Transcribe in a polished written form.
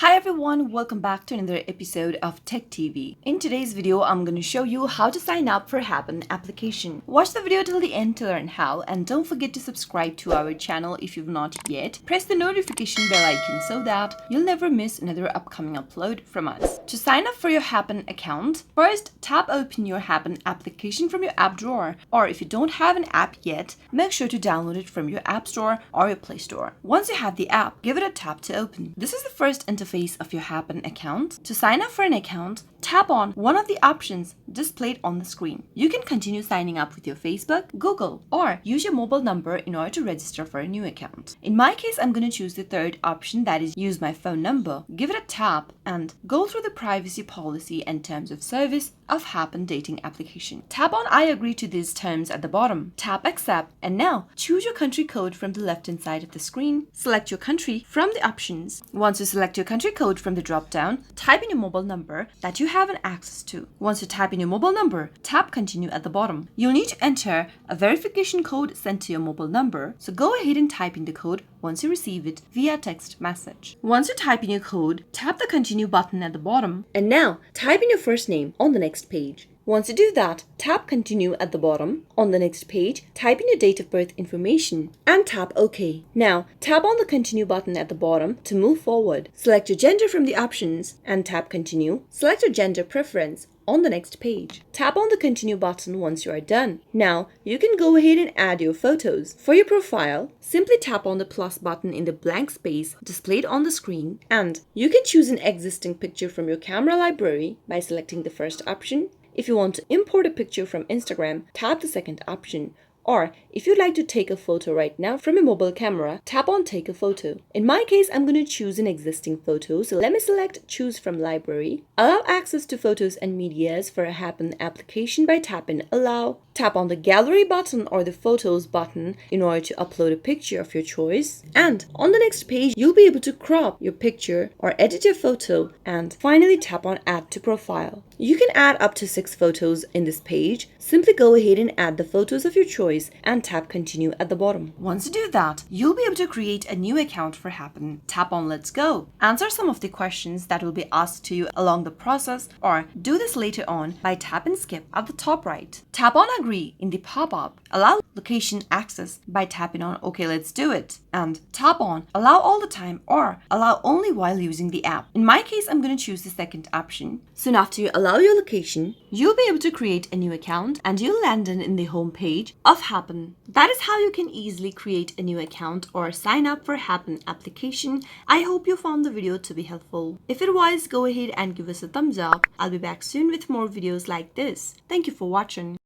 Hi everyone, welcome back to another episode of Tech TV. In today's video, I'm going to show you how to sign up for Happn application. Watch the video till the end to learn how, and don't forget to subscribe to our channel if you've not yet. Press the notification bell icon so that you'll never miss another upcoming upload from us. To sign up for your Happn account, first tap open your Happn application from your app drawer, or if you don't have an app yet, make sure to download it from your app store or your Play Store. Once you have the app, give it a tap to open. This is the first interface of your Happn account. To sign up for an account, tap on one of the options displayed on the screen. You can continue signing up with your Facebook, Google, or use your mobile number in order to register for a new account. In my case, I'm going to choose the third option, that is use my phone number. Give it a tap and go through the privacy policy and terms of service of Happn dating application. Tap on I agree to these terms at the bottom. Tap accept, and now choose your country code from the left hand side of the screen. Select your country from the options. Once you select your country code from the drop down, type in your mobile number that you have an access to. Once you type in your mobile number, tap continue at the bottom. You'll need to enter a verification code sent to your mobile number, so go ahead and type in the code once you receive it via text message. Once you type in your code, tap the continue button at the bottom, and now type in your first name on the next page. Once you do that, tap continue at the bottom. On the next page, type in your date of birth information and tap OK. Now, tap on the continue button at the bottom to move forward. Select your gender from the options and tap continue. Select your gender preference on the next page. Tap on the continue button once you are done. Now, you can go ahead and add your photos. For your profile, simply tap on the plus button in the blank space displayed on the screen, and you can choose an existing picture from your camera library by selecting the first option. If you want to import a picture from Instagram, tap the second option. Or if you'd like to take a photo right now from a mobile camera, tap on take a photo. In my case, I'm going to choose an existing photo, so let me select choose from library. Allow access to photos and medias for a Happn application by tapping allow. Tap on the gallery button or the photos button in order to upload a picture of your choice. And on the next page, you'll be able to crop your picture or edit your photo, and finally tap on add to profile. You can add up to 6 photos in this page. Simply go ahead and add the photos of your choice and tap continue at the bottom. Once you do that, you'll be able to create a new account for Happn. Tap on let's go. Answer some of the questions that will be asked to you along the process, or do this later on by tap and skip at the top right. Tap on agree in the pop-up. Allow location access by tapping on OK, let's do it. And tap on allow all the time or allow only while using the app. In my case, I'm going to choose the second option. Soon after you allow your location, you'll be able to create a new account and you'll land in the home page of Happn. That is how you can easily create a new account or sign up for Happn application. I hope you found the video to be helpful. If it was, go ahead and give us a thumbs up. I'll be back soon with more videos like this. Thank you for watching.